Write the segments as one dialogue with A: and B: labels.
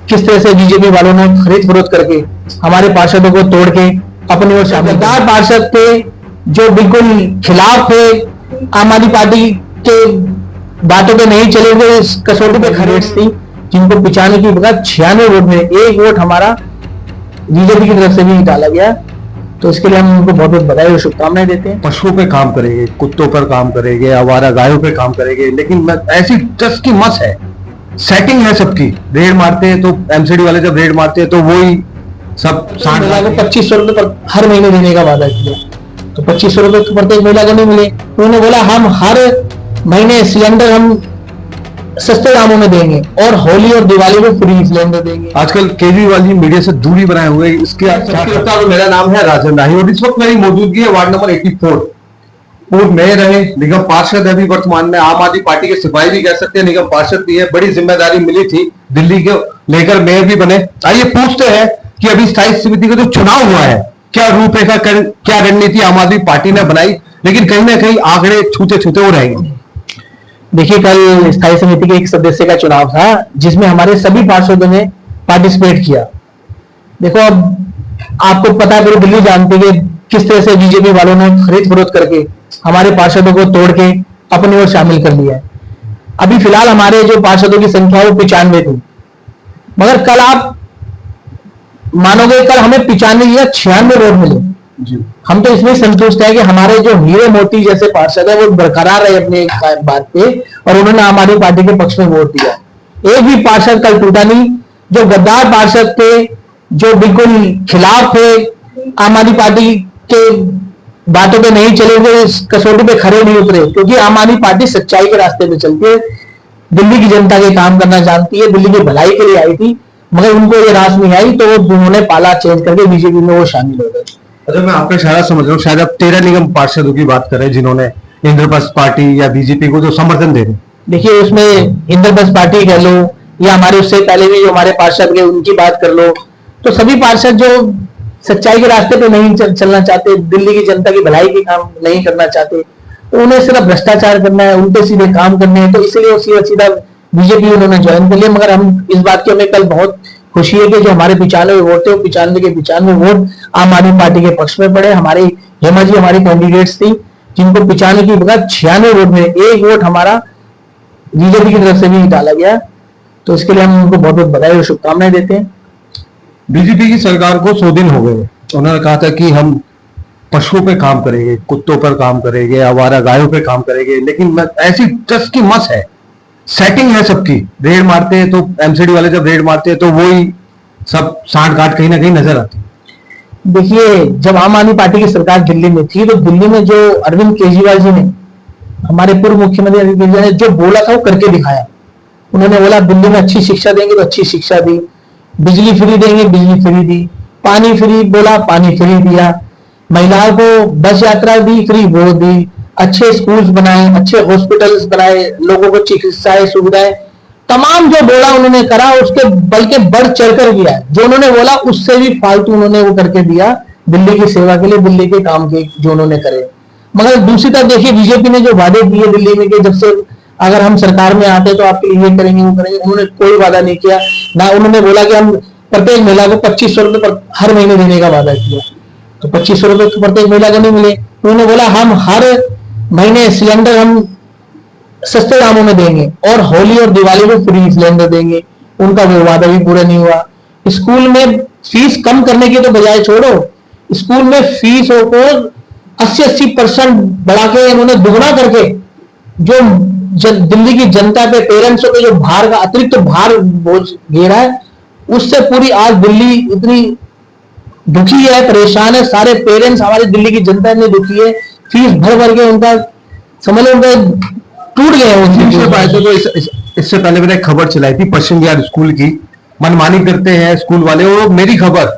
A: किस तरह से बीजेपी वालों ने खरीद फरोख्त करके हमारे पार्षदों को तोड़ के अपनी ओर शामिल पार्षद थे जो बिल्कुल खिलाफ थे आम आदमी पार्टी के बातों पे नहीं चले हुए इस कसौटी पे खरीद थी जिनको 95 की बजाय 96 वोट में एक वोट हमारा बीजेपी की तरफ से भी डाला गया। तो इसके लिए हम उनको बहुत बहुत बधाई और शुभकामनाएं देते हैं।
B: पशुओं पे काम करेंगे, कुत्तों पर काम करेंगे, आवारा गायों पे काम करेंगे, लेकिन ऐसी ट्रस्ट की मस है, सेटिंग है सबकी। रेड मारते हैं तो एमसीडी वाले जब रेड मारते हैं तो वही सब
A: महिला को 2500 रुपए पर हर महीने देने का वादा किया, तो 2500 रुपए तो प्रत्येक महिला को नहीं मिले। उन्होंने बोला हम हर महीने सिलेंडर हम सस्ते दामों में देंगे और होली और दिवाली में फ्री सिलेंडर देंगे।
B: आजकल केजरीवाल जी मीडिया से दूरी बनाए हुए इसके तो मेरा नाम है राजन राही और इस वक्त मेरी मौजूदगी है वार्ड नंबर 84। पूर्व मेयर रहे, निगम पार्षद है अभी वर्तमान में, आम आदमी पार्टी के सिपाही भी कह सकते हैं, निगम पार्षद भी है। बड़ी जिम्मेदारी मिली थी दिल्ली के लेकर मेयर भी बने। आइए पूछते हैं कि अभी स्थायी समिति का जो चुनाव हुआ है क्या रूपरेखा क्या रणनीति आम आदमी पार्टी ने बनाई, लेकिन कहीं ना कहीं आंकड़े छूते छूते हो रहेंगे।
A: देखिए कल स्थायी समिति के एक सदस्य का चुनाव था जिसमें हमारे सभी पार्षदों ने पार्टिसिपेट किया। देखो अब आपको पता है पूरी दिल्ली जानती है किस तरह से बीजेपी वालों ने खरीद फरोख्त करके हमारे पार्षदों को तोड़ के अपनी ओर शामिल कर लिया है। अभी फिलहाल हमारे जो पार्षदों की संख्या वो 95 थी, मगर कल आप मानोगे कल हमें 95 या 96 वोट मिले। हम तो इसमें संतुष्ट है कि हमारे जो हीरे मोती जैसे पार्षद है वो बरकरार रहे अपने बात पे और उन्होंने आम आदमी पार्टी के पक्ष में वोट दिया। एक भी पार्षद कल टूटा नहीं। जो गद्दार पार्षद थे जो बिल्कुल खिलाफ थे आम आदमी पार्टी के बातों पे नहीं चले हुए इस कसौटी पे खड़े नहीं उतरे, क्योंकि आम आदमी पार्टी सच्चाई के रास्ते पे चलती है, दिल्ली की जनता के काम करना जानती है, दिल्ली की भलाई के लिए आई थी, मगर उनको ये रास नहीं आई तो उन्होंने पाला चेंज करके बीजेपी में वो शामिल हो गए।
B: अच्छा मैं आपका इशारा समझ रहा हूँ, शायद आप 13 निगम पार्षदों की बात करें जिन्होंने इंद्रप्रस्थ पार्टी या बीजेपी को जो समर्थन दे रहे।
A: देखिए उसमें इंद्रप्रस्थ पार्टी कह लो या हमारे उससे पहले भी जो हमारे पार्षद गए उनकी बात कर लो, तो सभी पार्षद जो सच्चाई के रास्ते पे नहीं चलना चाहते, दिल्ली की जनता की भलाई के काम नहीं करना चाहते, तो उन्हें सिर्फ भ्रष्टाचार करना है, उल्टे सीधे काम करने हैं, तो इसीलिए वो सीधा बीजेपी उन्होंने ज्वाइन कर लिया। मगर हम इस बात की हमें कल बहुत खुशी है कि जो हमारे 95 वोट थे वो 95 के 95 वोट आम आदमी पार्टी के पक्ष में पड़े। हमारी हेमा जी हमारी कैंडिडेट्स थी जिनको 95 की बजाय 96 वोट में एक वोट हमारा बीजेपी की तरफ से भी डाला गया। तो इसके लिए हम उनको बहुत बहुत बधाई और शुभकामनाएं देते हैं।
B: बीजेपी की सरकार को 100 दिन हो गए, उन्होंने कहा था कि हम पशुओं पे काम करेंगे, कुत्तों पर काम करेंगे, आवारा गायों पे काम करेंगे, लेकिन ऐसी ट्रस्ट की मस है, सेटिंग है सबकी। रेड मारते हैं तो एमसीडी वाले जब रेड मारते हैं तो वही सब सांठ गांठ कहीं ना कहीं नजर आती है।
A: देखिए जब आम आदमी पार्टी की सरकार दिल्ली में थी तो दिल्ली में जो अरविंद केजरीवाल जी ने, हमारे पूर्व मुख्यमंत्री अरविंद केजरीवाल ने जो बोला था वो करके दिखाया। उन्होंने बोला दिल्ली में अच्छी शिक्षा देंगे तो अच्छी शिक्षा दी, बिजली फ्री देंगे बिजली फ्री दी, पानी फ्री बोला पानी फ्री दिया, महिलाओं को बस यात्रा दी फ्री वो दी, अच्छे स्कूल्स बनाए, अच्छे हॉस्पिटल्स बनाए, लोगों को चिकित्साएं सुविधाएं, तमाम जो बोला उन्होंने करा, उसके बल्कि बढ़ चढ़कर किया। जो उन्होंने बोला उससे भी फालतू उन्होंने वो करके दिया दिल्ली की सेवा के लिए, दिल्ली के काम के जो उन्होंने करे। मगर दूसरी तरफ देखिए बीजेपी ने जो वादे किए दिल्ली में कि जब से अगर हम सरकार में आते तो आपके लिए ये करेंगे वो करेंगे, उन्होंने कोई वादा नहीं किया। ना उन्होंने बोला कि हम प्रत्येक महिला को 2500 रुपए हर महीने देने का वादा किया, तो 2500 रुपए तो प्रत्येक महिला को नहीं मिले। उन्होंने बोला हम हर महीने सिलेंडर हम सस्ते दामों में देंगे और होली और दिवाली में फ्री सिलेंडर देंगे, उनका वो वादा भी पूरा नहीं हुआ। स्कूल में फीस कम करने की तो बजाय छोड़ो, स्कूल में फीस को 80% बढ़ा के उन्होंने दुगना करके जो दिल्ली की जनता पे पेरेंट्सों पे जो भार का अतिरिक्त भार बोझ घेरा है, उससे पूरी आज दिल्ली इतनी दुखी है, परेशान है। सारे पेरेंट्स हमारी दिल्ली की जनता इतनी दुखी है, फीस भर भर के उनका समझ लो उनका टूट गए।
B: इससे पहले मैंने खबर चलाई थी पश्चिम बिहार स्कूल की, मनमानी करते हैं स्कूल वाले, और मेरी खबर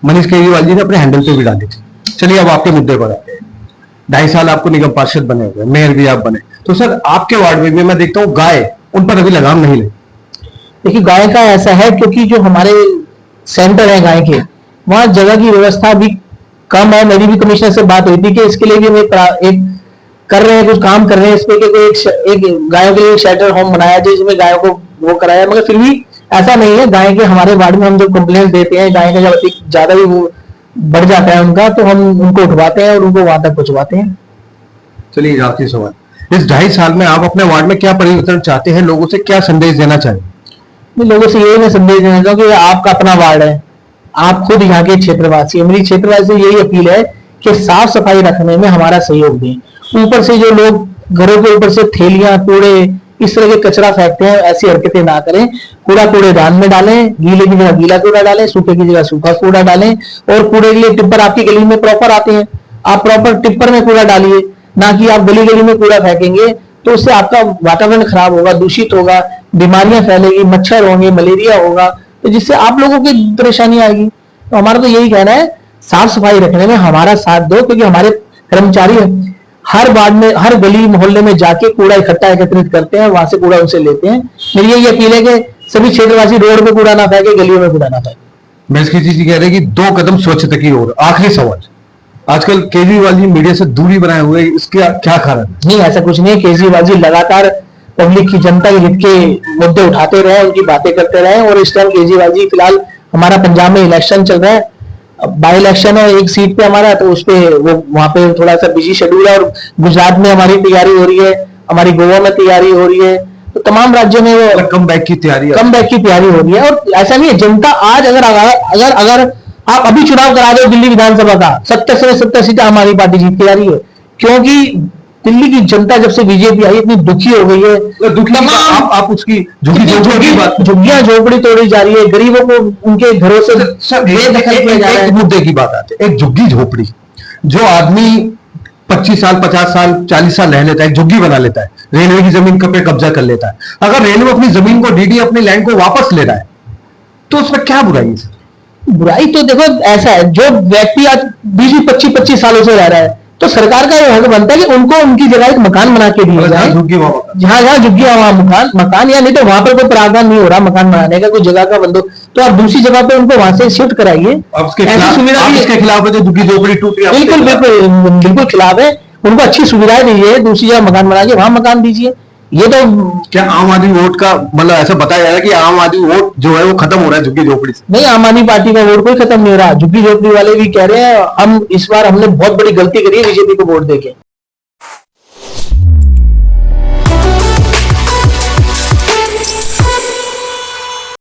B: मनीष केजरीवाल जी ने अपने हैंडल पे भी डाली थी। चलिए अब आपके मुद्दे पर आते हैं। 2.5 साल आपको निगम पार्षद बने हुए, मेयर भी आप बने, तो सर आपके वार्ड में भी मैं देखता हूँ गाय उन पर अभी लगाम नहीं लगी।
A: देखिए गाय का ऐसा है क्योंकि जो हमारे सेंटर है गाय के, वहां जगह की व्यवस्था भी कम है। मेरी भी कमिश्नर से बात हुई थी कि इसके लिए भी हम एक कर रहे हैं, कुछ काम कर रहे हैं इस पे कि एक गायों के लिए शेल्टर होम बनाया जाए जिसमें गायों को वो कराया, मगर फिर भी ऐसा नहीं है। गाय के हमारे वार्ड में हम जब कंप्लेंट देते हैं, गाय का जब अधिक ज्यादा भी वो बढ़ जाता है उनका, तो हम उनको उठवाते हैं और उनको वहां तक पहुंचवाते हैं।
B: चलिए आखिरी सवाल, इस 2.5 साल में आप अपने वार्ड में क्या परिवर्तन चाहते हैं, लोगों से क्या संदेश देना चाहेंगे?
A: मैं लोगों से यही मैं संदेश देना चाहूँ कि आपका अपना वार्ड है, आप खुद यहाँ के क्षेत्रवासी है। मेरी क्षेत्रवासी से यही अपील है कि साफ सफाई रखने में हमारा सहयोग दें। ऊपर से जो लोग घरों के ऊपर से थैलियां, कूड़े, इस तरह के कचरा फेंकते हैं, ऐसी हरकतें ना करें। कूड़ा कूड़ेदान में डालें, गीले की जगह गीला कूड़ा डालें, सूखे की जगह सूखा कूड़ा डालें। और कूड़े के लिए टिप्पर आपकी गली में प्रॉपर आते हैं, आप प्रॉपर टिप्पर में कूड़ा डालिए, ना कि आप गली गली में कूड़ा फेंकेंगे। तो उससे आपका वातावरण खराब होगा, दूषित होगा, बीमारियां फैलेगी, मच्छर होंगे, मलेरिया होगा, तो जिससे आप लोगों की परेशानी आएगी। तो हमारा तो यही कहना है, साफ सफाई रखने में हमारा साथ दो, क्योंकि हमारे कर्मचारी हर वार्ड में, हर गली मोहल्ले में जाके कूड़ा इकट्ठा एकत्रित करते हैं, वहां से कूड़ा उनसे लेते हैं। मेरी यही अपील है कि सभी क्षेत्रवासी रोड पे कूड़ा ना फेंके, गलियों में कूड़ा ना फेंके।
B: मैं जी कह रहे हैं कि 2 कदम स्वच्छता की ओर। आखिरी सवाल, आजकल केजरीवाल जी मीडिया से दूरी बनाए हुए, इसका क्या कारण है?
A: नहीं, ऐसा कुछ नहीं है। केजरीवाल जी लगातार पब्लिक की, जनता के हित के मुद्दे उठाते रहे, उनकी बातें करते रहे। और इस टाइम केजरीवाल जी, फिलहाल हमारा पंजाब में इलेक्शन चल रहा है, बाई इलेक्शन है एक सीट पे हमारा, तो उस पे वो वहां पे थोड़ा सा बिजी शेड्यूल है। और गुजरात में हमारी तैयारी हो रही है, हमारी गोवा में तैयारी हो रही है, तो तमाम राज्यों में वो
B: कम बैक की तैयारी
A: हो रही है। और ऐसा नहीं है, जनता आज अगर अगर अगर आप अभी चुनाव करा दो दिल्ली विधानसभा का, 70 से 70 सीटें हमारी पार्टी जीत के आ रही है। क्योंकि दिल्ली की जनता जब से बीजेपी आई इतनी दुखी हो गई है।
B: दुखी आप उसकी
A: झुग्गियां झोपड़ी तोड़ी जा रही है, गरीबों को उनके घरों से बेदखल किया जा रहा है।
B: मुद्दे की बात आती है, एक झुग्गी झोपड़ी, जो आदमी 25 साल, 50 साल, 40 साल रह लेता है, एक झुग्गी बना लेता है, रेलवे की जमीन पे कब्जा कर लेता है। अगर रेलवे अपनी जमीन को, डीडी अपनी लैंड को वापस ले रहा है, तो उसमें क्या बुराई है?
A: बुराई तो देखो ऐसा है, जो व्यक्ति आज 20-25 सालों से रह रहा है, तो सरकार का यह हक बनता है कि उनको उनकी जगह एक मकान बना के दिया जाए। जहाँ जहाँ झुग्गी वहां मकान, या नहीं तो वहां पर कोई प्रावधान नहीं हो रहा मकान बनाने का, कोई जगह का बंदो, तो आप दूसरी जगह पे उनको वहां से शिफ्ट कराइए। ऐसी सुविधा इसके खिलाफ है जो झुग्गी झोपड़ी टूट रही है। बिल्कुल बिल्कुल बिल्कुल खिलाफ है। उनको अच्छी सुविधाएं दीजिए, दूसरी जगह मकान बना के वहां मकान दीजिए। ये तो
B: क्या आम आदमी वोट का मतलब ऐसा बताया जा रहा है कि आम आदमी वोट जो है वो खत्म हो रहा है झुग्गी झोपड़ी से?
A: नहीं, आम आदमी पार्टी का वोट कोई खत्म नहीं हो रहा। झुग्गी झोपड़ी वाले भी कह रहे हैं, हम इस बार हमने बहुत बड़ी गलती करी है बीजेपी को वोट देके।